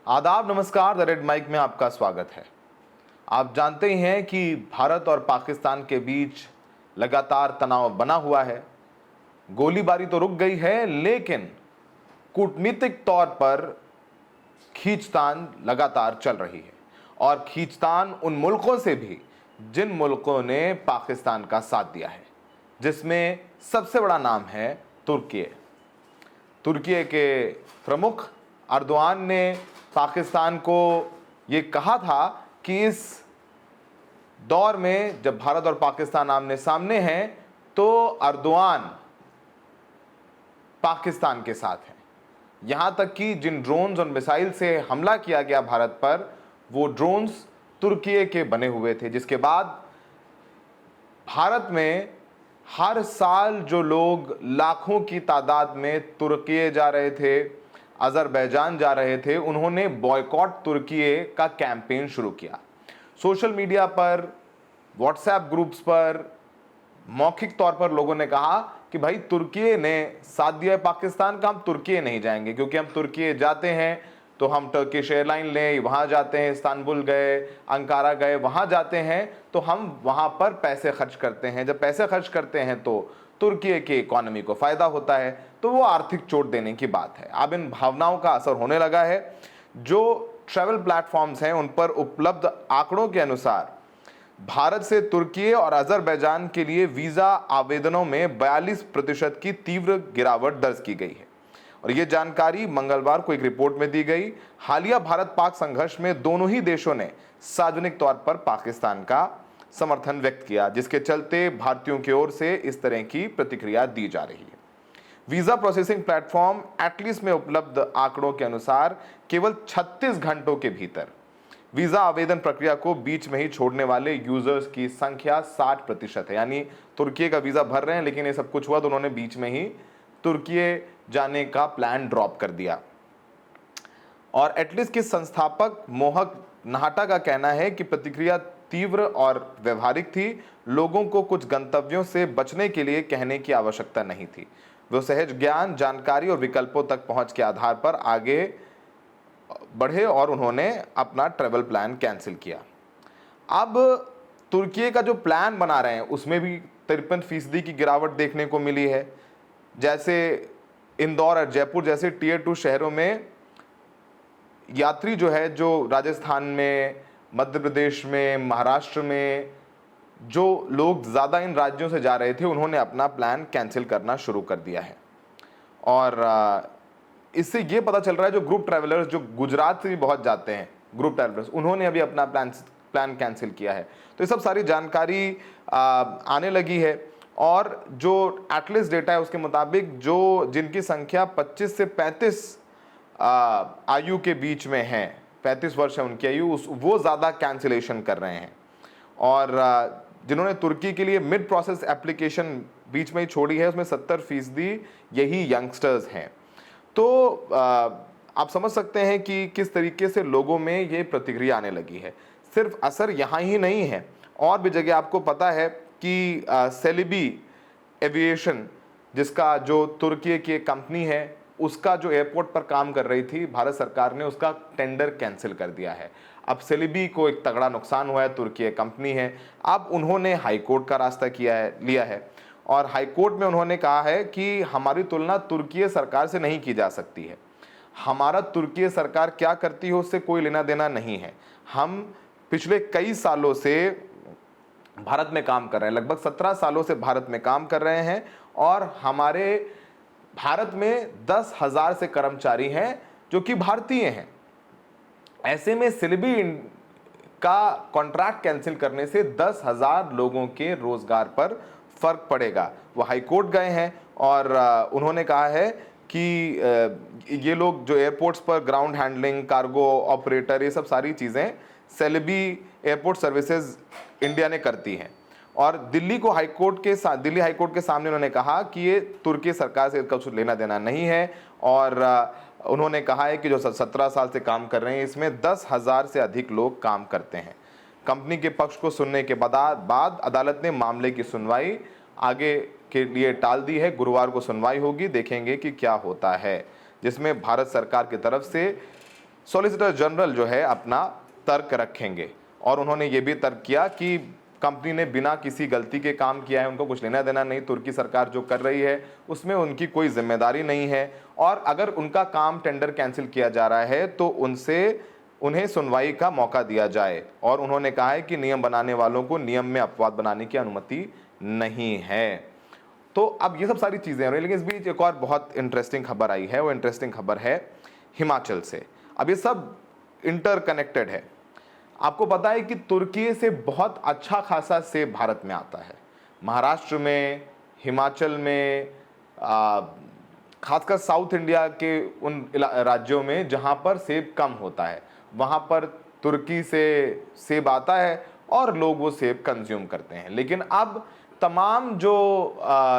आदाब, नमस्कार। The red mic में आपका स्वागत है। आप जानते ही हैं कि भारत और पाकिस्तान के बीच लगातार तनाव बना हुआ है। गोलीबारी तो रुक गई है, लेकिन कूटनीतिक तौर पर खींचतान लगातार चल रही है, और खींचतान उन मुल्कों से भी जिन मुल्कों ने पाकिस्तान का साथ दिया है, जिसमें सबसे बड़ा नाम है तुर्की। तुर्की के प्रमुख अर्दोआन ने पाकिस्तान को ये कहा था कि इस दौर में जब भारत और पाकिस्तान आमने सामने हैं तो अर्दोआन पाकिस्तान के साथ हैं। यहां तक कि जिन ड्रोन्स और मिसाइल से हमला किया गया भारत पर, वो ड्रोन्स तुर्की के बने हुए थे, जिसके बाद भारत में हर साल जो लोग लाखों की तादाद में तुर्की जा रहे थे, अजरबैजान जा रहे थे, उन्होंने बॉयकॉट तुर्की का कैंपेन शुरू किया। सोशल मीडिया पर, व्हाट्सएप ग्रुप्स पर मौखिक तौर पर लोगों ने कहा कि भाई तुर्की ने साथ दिया है पाकिस्तान का, हम तुर्की नहीं जाएंगे, क्योंकि हम तुर्की जाते हैं तो हम टर्किश एयरलाइन लें, वहाँ जाते हैं, इस्तांबुल गए, अंकारा गए, वहाँ जाते हैं तो हम वहाँ पर पैसे खर्च करते हैं। जब पैसे खर्च करते हैं तो तुर्की की इकोनॉमी को फ़ायदा होता है, तो वो आर्थिक चोट देने की बात है। अब इन भावनाओं का असर होने लगा है। जो ट्रैवल प्लेटफॉर्म्स हैं उन पर उपलब्ध आंकड़ों के अनुसार भारत से तुर्की और अजरबैजान के लिए वीज़ा आवेदनों में 42% की तीव्र गिरावट दर्ज की गई है, और ये जानकारी मंगलवार को एक रिपोर्ट में दी गई। हालिया भारत पाक संघर्ष में दोनों ही देशों ने सार्वजनिक तौर पर पाकिस्तान का समर्थन व्यक्त किया, जिसके चलते भारतीयों की ओर से इस तरह की प्रतिक्रिया दी जा रही है। वीजा प्रोसेसिंग प्लेटफॉर्म एटलीस्ट में उपलब्ध आंकड़ों के अनुसार केवल 36 घंटों के भीतर वीजा आवेदन प्रक्रिया को बीच में ही छोड़ने वाले यूजर्स की संख्या 60% है। यानी तुर्की का वीजा भर रहे हैं, लेकिन ये सब कुछ हुआ तो उन्होंने बीच में ही तुर्की जाने का प्लान ड्रॉप कर दिया। और एटलीस्ट के संस्थापक मोहक नाहटा का कहना है कि प्रतिक्रिया तीव्र और व्यवहारिक थी। लोगों को कुछ गंतव्यों से बचने के लिए कहने की आवश्यकता नहीं थी। वो सहज ज्ञान, जानकारी और विकल्पों तक पहुंच के आधार पर आगे बढ़े और उन्होंने अपना ट्रैवल प्लान कैंसिल किया। अब तुर्की का जो प्लान बना रहे हैं उसमें भी 53% की गिरावट देखने को मिली है। जैसे इंदौर और जयपुर जैसे टियर 2 शहरों में यात्री जो है, जो राजस्थान में, मध्य प्रदेश में, महाराष्ट्र में जो लोग ज़्यादा इन राज्यों से जा रहे थे, उन्होंने अपना प्लान कैंसिल करना शुरू कर दिया है। और इससे ये पता चल रहा है जो ग्रुप ट्रैवलर्स जो गुजरात से भी बहुत जाते हैं, ग्रुप ट्रैवलर्स, उन्होंने अभी अपना प्लान कैंसिल किया है। तो ये सब सारी जानकारी आने लगी है। और जो एटलीस्ट डेटा है उसके मुताबिक जो जिनकी संख्या 25 से 35 आयु के बीच में है, 35 वर्ष है उनकी आयु, वो ज़्यादा कैंसिलेशन कर रहे हैं। और जिन्होंने तुर्की के लिए मिड प्रोसेस एप्लीकेशन बीच में ही छोड़ी है, उसमें 70% यही यंगस्टर्स हैं। तो आप समझ सकते हैं कि किस तरीके से लोगों में ये प्रतिक्रिया आने लगी है। सिर्फ असर यहाँ ही नहीं है, और भी जगह आपको पता है कि सेलिबी एविएशन, जिसका जो तुर्की की कंपनी है, उसका जो एयरपोर्ट पर काम कर रही थी, भारत सरकार ने उसका टेंडर कैंसिल कर दिया है। अब सेलिबी को एक तगड़ा नुकसान हुआ है, तुर्की कंपनी है। अब उन्होंने हाई कोर्ट का रास्ता लिया है, और हाई कोर्ट में उन्होंने कहा है कि हमारी तुलना तुर्की सरकार से नहीं की जा सकती है। हमारा तुर्की सरकार क्या करती है उससे कोई लेना देना नहीं है। हम पिछले कई सालों से भारत में काम कर रहे हैं, लगभग 17 सालों से भारत में काम कर रहे हैं, और हमारे भारत में 10,000 से कर्मचारी हैं जो कि भारतीय हैं। ऐसे में सेलिबी का कॉन्ट्रैक्ट कैंसिल करने से 10,000 लोगों के रोजगार पर फर्क पड़ेगा। वो हाई कोर्ट गए हैं और उन्होंने कहा है कि ये लोग जो एयरपोर्ट्स पर ग्राउंड हैंडलिंग, कार्गो ऑपरेटर, ये सब सारी चीज़ें सेलिबी एयरपोर्ट सर्विसेज इंडिया ने करती हैं। और दिल्ली हाई कोर्ट के सामने उन्होंने कहा कि ये तुर्की सरकार से कुछ लेना देना नहीं है। और उन्होंने कहा है कि जो 17 साल से काम कर रहे हैं, इसमें 10,000 से अधिक लोग काम करते हैं। कंपनी के पक्ष को सुनने के बाद अदालत ने मामले की सुनवाई आगे के लिए टाल दी है। गुरुवार को सुनवाई होगी, देखेंगे कि क्या होता है, जिसमें भारत सरकार की तरफ से सॉलिसिटर जनरल जो है अपना तर्क रखेंगे, और उन्होंने ये भी तर्क किया कि कंपनी ने बिना किसी गलती के काम किया है, उनको कुछ लेना देना नहीं, तुर्की सरकार जो कर रही है उसमें उनकी कोई जिम्मेदारी नहीं है, और अगर उनका काम टेंडर कैंसिल किया जा रहा है तो उन्हें सुनवाई का मौका दिया जाए। और उन्होंने कहा है कि नियम बनाने वालों को नियम में अपवाद बनाने की अनुमति नहीं है। तो अब ये सब सारी चीज़ें हो रही हैं, लेकिन इस बीच एक और बहुत इंटरेस्टिंग खबर आई है। वो इंटरेस्टिंग खबर है हिमाचल से। अब ये सब इंटरकनेक्टेड है। आपको पता है कि तुर्की से बहुत अच्छा खासा सेब भारत में आता है। महाराष्ट्र में, हिमाचल में, खासकर साउथ इंडिया के उन राज्यों में जहाँ पर सेब कम होता है, वहाँ पर तुर्की से सेब आता है और लोग वो सेब कंज्यूम करते हैं। लेकिन अब तमाम जो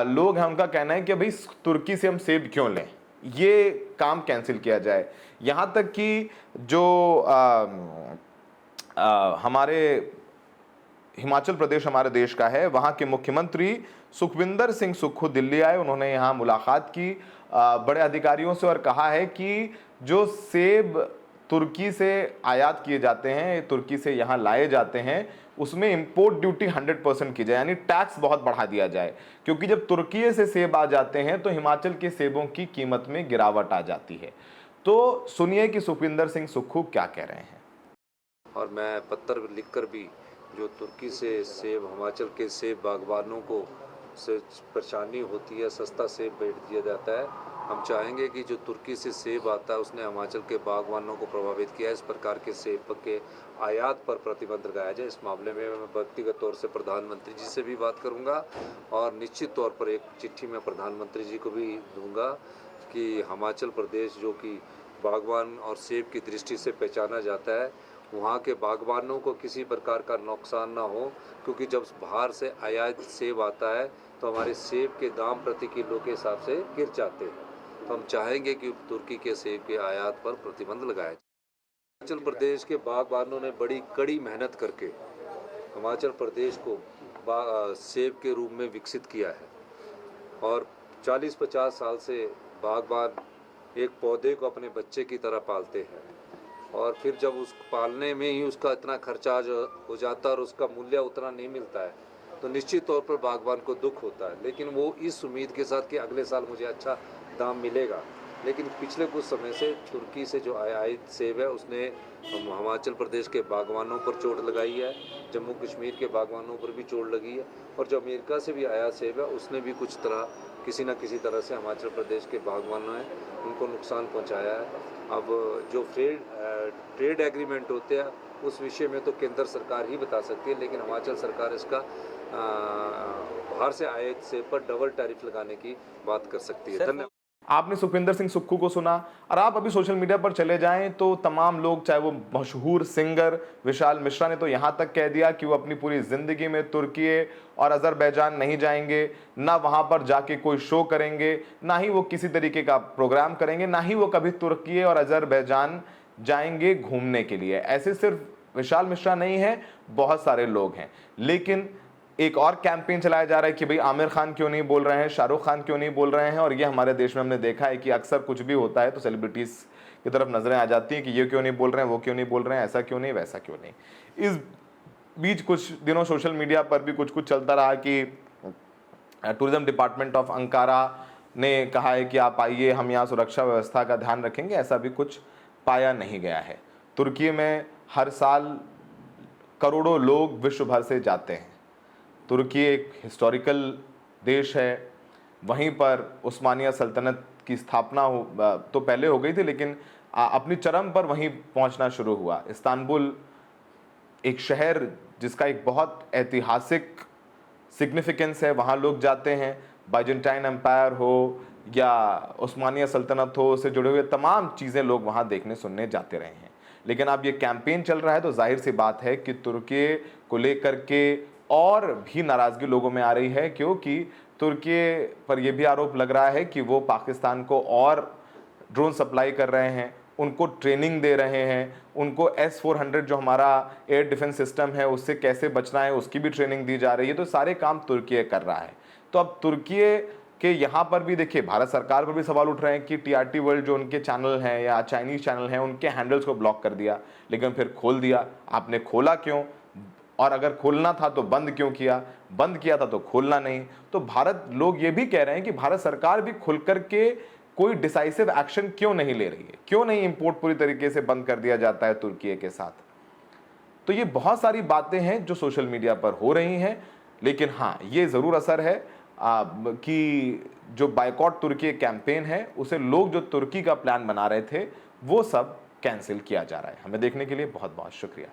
लोग हैं उनका कहना है कि भाई तुर्की से हम सेब क्यों लें, ये काम कैंसिल किया जाए। यहाँ तक कि जो हमारे हिमाचल प्रदेश हमारे देश का है, वहाँ के मुख्यमंत्री सुखविंदर सिंह सुक्खू दिल्ली आए। उन्होंने यहाँ मुलाकात की बड़े अधिकारियों से और कहा है कि जो सेब तुर्की से आयात किए जाते हैं, तुर्की से यहाँ लाए जाते हैं, उसमें इंपोर्ट ड्यूटी 100% की जाए, यानी टैक्स बहुत बढ़ा दिया जाए। क्योंकि जब तुर्की से सेब आ जाते हैं तो हिमाचल के सेबों की कीमत में गिरावट आ जाती है। तो सुनिए कि सुखविंदर सिंह सुक्खू क्या कह रहे हैं। और मैं पत्र लिखकर भी जो तुर्की से सेब, हिमाचल के सेब बागवानों को से परेशानी होती है, सस्ता सेब बेच दिया जाता है। हम चाहेंगे कि जो तुर्की से सेब आता है उसने हिमाचल के बागवानों को प्रभावित किया है। इस प्रकार के सेब के आयात पर प्रतिबंध लगाया जाए। इस मामले में मैं व्यक्तिगत तौर से प्रधानमंत्री जी से भी बात करूंगा और निश्चित तौर पर एक चिट्ठी मैं प्रधानमंत्री जी को भी दूंगा कि हिमाचल प्रदेश जो कि बागवान और सेब की दृष्टि से पहचाना जाता है, वहाँ के बागवानों को किसी प्रकार का नुकसान ना हो। क्योंकि जब बाहर से आयात सेब आता है तो हमारे सेब के दाम प्रति किलो के हिसाब से गिर जाते हैं। तो हम चाहेंगे कि तुर्की के सेब के आयात पर प्रतिबंध लगाया जाए। हिमाचल प्रदेश के बागवानों ने बड़ी कड़ी मेहनत करके हिमाचल प्रदेश को सेब के रूप में विकसित किया है और 40-50 साल से बागवान एक पौधे को अपने बच्चे की तरह पालते हैं और फिर जब उस पालने में ही उसका इतना खर्चा हो जाता है और उसका मूल्य उतना नहीं मिलता है तो निश्चित तौर पर बागवान को दुख होता है। लेकिन वो इस उम्मीद के साथ कि अगले साल मुझे अच्छा दाम मिलेगा। लेकिन पिछले कुछ समय से तुर्की से जो आयात सेब है उसने हिमाचल प्रदेश के बागवानों पर चोट लगाई है, जम्मू कश्मीर के बागवानों पर भी चोट लगी है और जो अमेरिका से भी आयात सेब है उसने भी कुछ तरह किसी न किसी तरह से हिमाचल प्रदेश के बागवानों ने उनको नुकसान पहुंचाया है। अब जो ट्रेड एग्रीमेंट होते हैं उस विषय में तो केंद्र सरकार ही बता सकती है, लेकिन हिमाचल सरकार इसका बाहर से आयात सेब पर डबल टैरिफ लगाने की बात कर सकती है। धन्यवाद। आपने सुखविंदर सिंह सुक्खू को सुना, और आप अभी सोशल मीडिया पर चले जाएं तो तमाम लोग, चाहे वो मशहूर सिंगर विशाल मिश्रा ने तो यहाँ तक कह दिया कि वो अपनी पूरी ज़िंदगी में तुर्की और अज़रबैजान नहीं जाएंगे, ना वहाँ पर जाके कोई शो करेंगे, ना ही वो किसी तरीके का प्रोग्राम करेंगे, ना ही वो कभी तुर्की और अज़रबैजान जाएंगे घूमने के लिए। ऐसे सिर्फ विशाल मिश्रा नहीं है, बहुत सारे लोग हैं। लेकिन एक और कैंपेन चलाया जा रहा है कि भाई आमिर खान क्यों नहीं बोल रहे हैं, शाहरुख खान क्यों नहीं बोल रहे हैं। और ये हमारे देश में हमने देखा है कि अक्सर कुछ भी होता है तो सेलिब्रिटीज़ की तरफ नजरें आ जाती हैं कि ये क्यों नहीं बोल रहे हैं, वो क्यों नहीं बोल रहे हैं, ऐसा क्यों नहीं, वैसा क्यों नहीं। इस बीच कुछ दिनों सोशल मीडिया पर भी कुछ चलता रहा कि टूरिज्म डिपार्टमेंट ऑफ अंकारा ने कहा है कि आप आइए, हम यहाँ सुरक्षा व्यवस्था का ध्यान रखेंगे। ऐसा भी कुछ पाया नहीं गया है। तुर्की में हर साल करोड़ों लोग विश्व भर से जाते हैं। तुर्की एक हिस्टोरिकल देश है, वहीं पर उस्मानिया सल्तनत की स्थापना तो पहले हो गई थी, लेकिन अपनी चरम पर वहीं पहुंचना शुरू हुआ। इस्तांबुल एक शहर जिसका एक बहुत ऐतिहासिक सिग्निफिकेंस है, वहाँ लोग जाते हैं। बाइजेंटाइन एम्पायर हो या उस्मानिया सल्तनत हो, उससे जुड़े हुए तमाम चीज़ें लोग वहाँ देखने सुनने जाते रहे हैं। लेकिन अब ये कैंपेन चल रहा है तो जाहिर सी बात है कि तुर्की को लेकर के और भी नाराज़गी लोगों में आ रही है, क्योंकि तुर्की पर यह भी आरोप लग रहा है कि वो पाकिस्तान को और ड्रोन सप्लाई कर रहे हैं, उनको ट्रेनिंग दे रहे हैं, उनको S-400 जो हमारा एयर डिफेंस सिस्टम है उससे कैसे बचना है उसकी भी ट्रेनिंग दी जा रही है। तो सारे काम तुर्की कर रहा है। तो अब तुर्की कि यहाँ पर भी देखिए भारत सरकार पर भी सवाल उठ रहे हैं कि टीआरटी वर्ल्ड जो उनके चैनल हैं या चाइनीज चैनल हैं उनके हैंडल्स को ब्लॉक कर दिया, लेकिन फिर खोल दिया। आपने खोला क्यों, और अगर खोलना था तो बंद क्यों किया, बंद किया था तो खोलना नहीं। तो भारत, लोग ये भी कह रहे हैं कि भारत सरकार भी खुल करके कोई डिसाइसिव एक्शन क्यों नहीं ले रही है, क्यों नहीं इंपोर्ट पूरी तरीके से बंद कर दिया जाता है तुर्की के साथ। तो ये बहुत सारी बातें हैं जो सोशल मीडिया पर हो रही हैं, लेकिन हाँ ये ज़रूर असर है कि जो बायकॉट तुर्की कैंपेन है उसे लोग जो तुर्की का प्लान बना रहे थे वो सब कैंसिल किया जा रहा है। हमें देखने के लिए बहुत बहुत शुक्रिया।